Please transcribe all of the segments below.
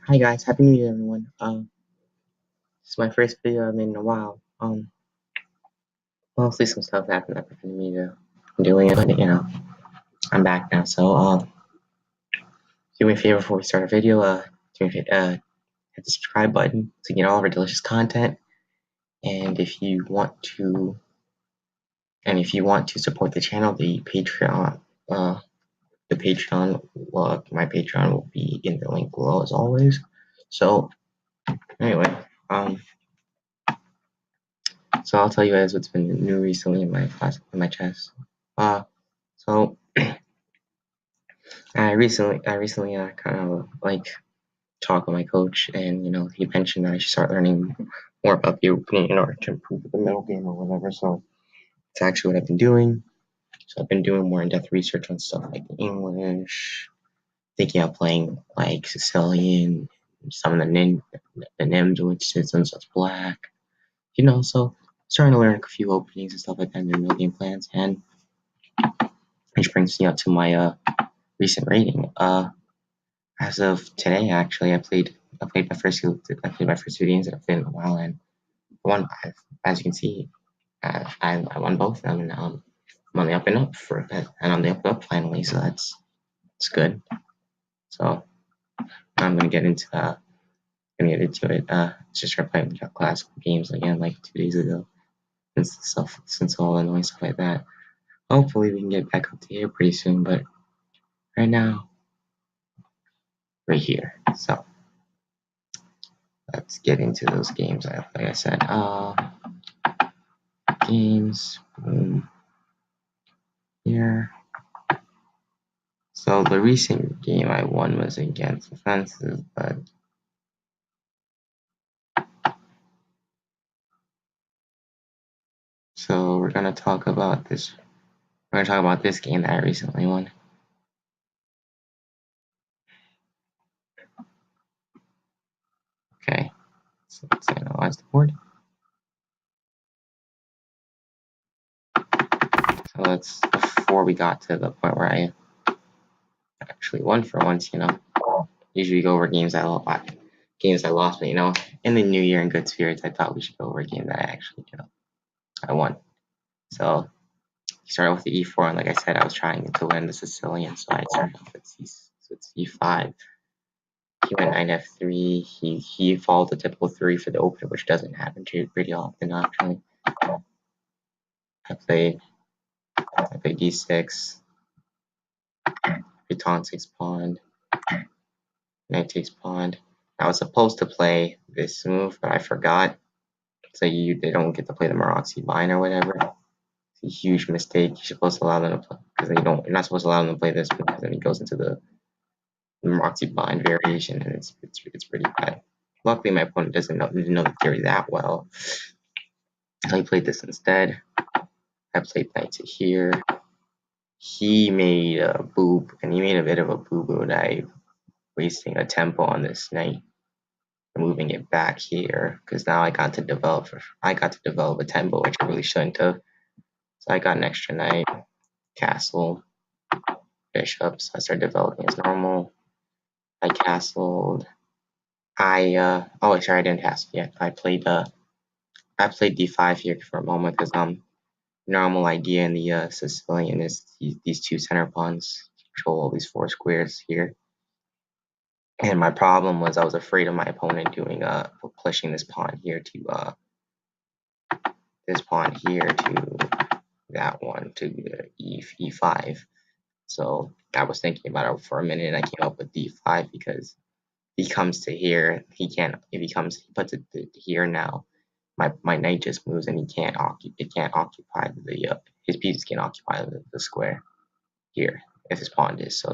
Hi guys, happy New Year everyone. This is my first video I've made in a while. Mostly some stuff happened that prevented me to doing it, but I'm back now. So do me a favor before we start a video, do me a favor, hit the subscribe button to get all of our delicious content. And if you want to support the channel, my Patreon will be in the link below as always. So anyway, so I'll tell you guys what's been new recently in my chest. So I recently kind of like talked with my coach, and he mentioned that I should start learning more about the opening in order to improve the middle game or whatever. So it's actually what I've been doing. So I've been doing more in-depth research on stuff like English, thinking of playing like Sicilian, some of the NIMS, which since it's black, So starting to learn a few openings and stuff like that in their middle game plans, and which brings me up to my recent rating. As of today, actually, I played my first two games that I've played in a while, and as you can see, I won both of them, and I'm on the up and up for a bit, and I'm the up and up finally, so that's good. So I'm gonna get into it. Just start playing classical games again, like 2 days ago, since all the annoying stuff like that. Hopefully, we can get back up to here pretty soon, but right now, we're here. So let's get into those games. Like I said, games, boom, here. So the recent game I won was against Offensive, but so we're gonna talk about this. We're gonna talk about this game that I recently won. Okay, so let's analyze the board. So let's, before we got to the point where I actually won for once, usually go over games I lost, but in the new year in good spirits, I thought we should go over a game that I actually, I won. So started with the e4, and like I said, I was trying to win the Sicilian, so I started off with e5. He went knight f3. He followed the typical 3 for the opener, which doesn't happen pretty often actually. I played d6. Baton takes pawn. Knight takes pawn. I was supposed to play this move, but I forgot. So they don't get to play the Maroczy bind or whatever. It's a huge mistake. You're supposed to allow them to play, because you're not supposed to allow them to play this, because then he goes into the Maroczy bind variation, and it's pretty bad. Luckily, my opponent didn't know the theory that well, so he played this instead. I played knight to here. He made a boob, and he made a bit of a boo-boo, and I wasting a tempo on this knight, moving it back here, because now I got to develop a tempo, which I really shouldn't have. So I got an extra knight, castle, bishop. So I started developing as normal. I castled. Oh, sorry, I didn't castle yet. I played d5 here for a moment, because normal idea in the Sicilian is these two center pawns control all these 4 squares here. And my problem was I was afraid of my opponent doing pushing this pawn here to that one to e5. So I was thinking about it for a minute, and I came up with d5, because he comes to here, he puts it here now. My knight just moves, and it can't occupy his pieces can't occupy the square here if his pawn is. So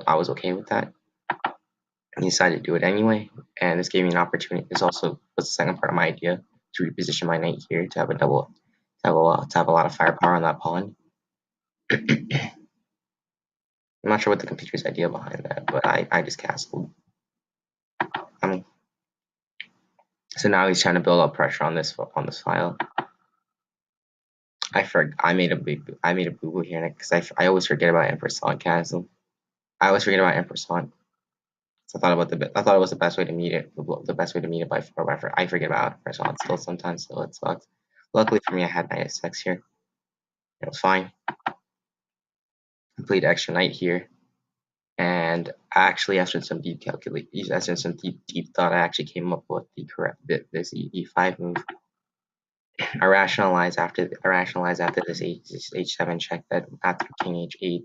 I was okay with that. And he decided to do it anyway, and this gave me an opportunity. This also was the second part of my idea, to reposition my knight here to have a lot of firepower on that pawn. I'm not sure what the computer's idea behind that, but I just castled. So now he's trying to build up pressure on this file. I made a boo-boo here, because I always forget about Empress on Castle. I always forget about Empress on. So I thought it was the best way to meet it. The best way to meet it by far. But I forget about first one still sometimes, so it sucks. Luckily for me, I had knight f6 here. It was fine. I played extra knight here, and actually, after some deep thought, I actually came up with the correct this e5 move. I rationalized after this h7 check that after king h8,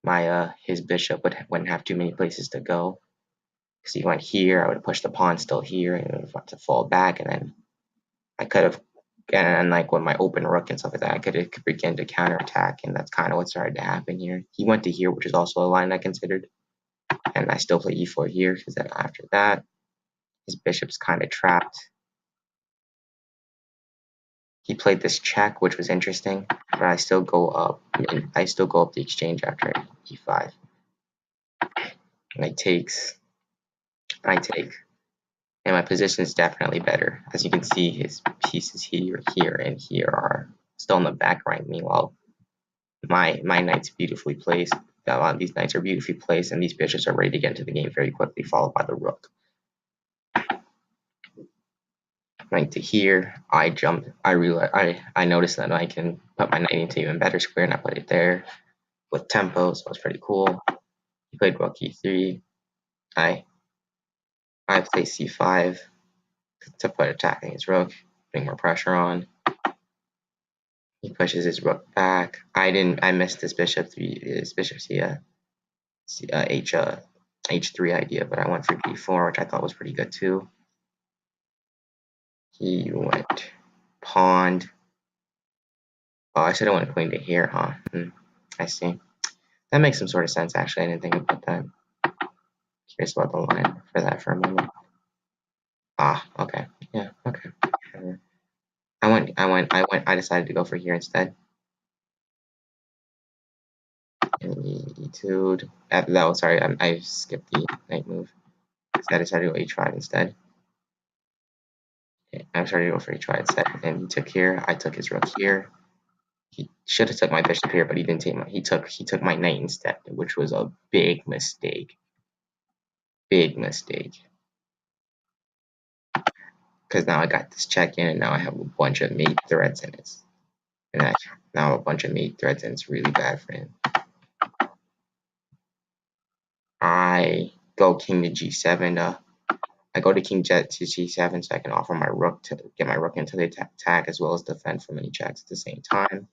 my his bishop wouldn't have too many places to go. Because he went here, I would have pushed the pawn still here, and it would have to fall back, and then I could have, and like with my open rook and stuff like that, I could begin to counterattack, and that's kind of what started to happen here. He went to here, which is also a line I considered, and I still play e4 here, because then after that, his bishop's kind of trapped. He played this check, which was interesting, but I still go up. I still go up the exchange after e5. And I take, and my position is definitely better. As you can see, his pieces here, and here are still in the back rank. Meanwhile, my knight's beautifully placed. A lot of these knights are beautifully placed, and these bishops are ready to get into the game very quickly, followed by the rook. Knight to here, I jumped. I noticed that I can put my knight into even better square, and I put it there with tempo, so it's pretty cool. He played rook e3. I play c5 to put attacking his rook, putting more pressure on. He pushes his rook back. I missed his bishop's h3 idea, but I went for d4, which I thought was pretty good too. He went pawned. Oh, I should have went queen to here, huh? I see. That makes some sort of sense, actually. I didn't think about that. Curious about the line for that for a moment. Ah, okay. Yeah, okay. I decided to go for here instead. And e2'd. Sorry, I skipped the knight move. So I decided to go h5 instead. I'm sorry to go for h5 instead. And he took here. I took his rook here. He should have took my bishop here, but he didn't take my. He took my knight instead, which was a big mistake. Big mistake. Because now I got this check in, and now I have a bunch of mate threats in it. And now a bunch of mate threats, and it's really bad for him. I go king to g7. I go to king jet to g7 so I can offer my rook to get my rook into the attack as well as defend from any checks at the same time.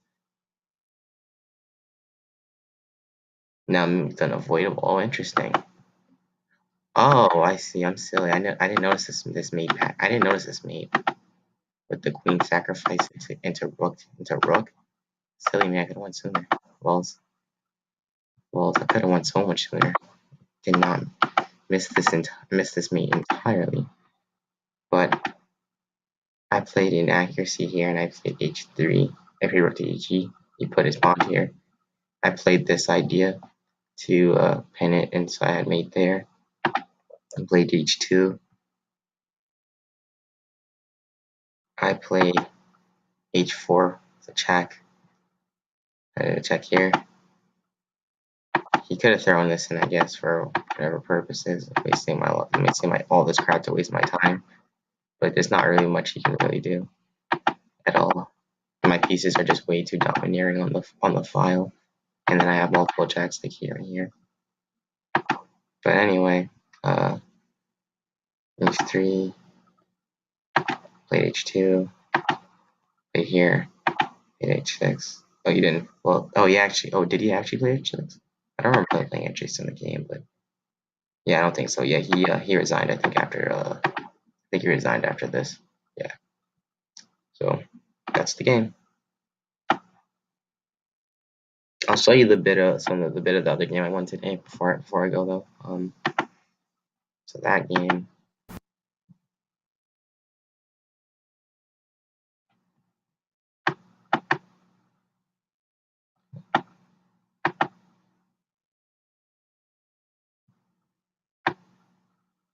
Now moved unavoidable. Oh, interesting. Oh, I see. I'm silly. I didn't notice this mate. I didn't notice this mate with the queen sacrifice into rook. Silly me. I could have won sooner. Well, I could have won so much sooner. Did not miss this mate entirely. But I played inaccuracy here, and I played h3. If he rook to h, he put his pawn here. I played this idea to pin it, and so I had mate there. I played h2. I played h4 with a check. Check here. He could have thrown this in, I guess, for whatever purposes, wasting all this crap to waste my time. But there's not really much he can really do at all. My pieces are just way too domineering on the file, and then I have multiple checks like here and here. But anyway, h3, played h2, played here, played h6. Oh, you didn't. Well, oh, did he actually play h6? I don't remember playing h6 in the game, but yeah, I don't think so. Yeah, he resigned. I think he resigned after this. Yeah. So that's the game. I'll show you the bit of the other game I won today before I go though. So that game.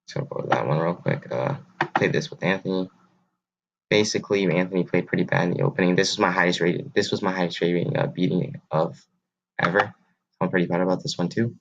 So I'll go to that one real quick. Played this with Anthony. Basically, Anthony played pretty bad in the opening. This was my highest rating beating of ever. I'm pretty bad about this one too.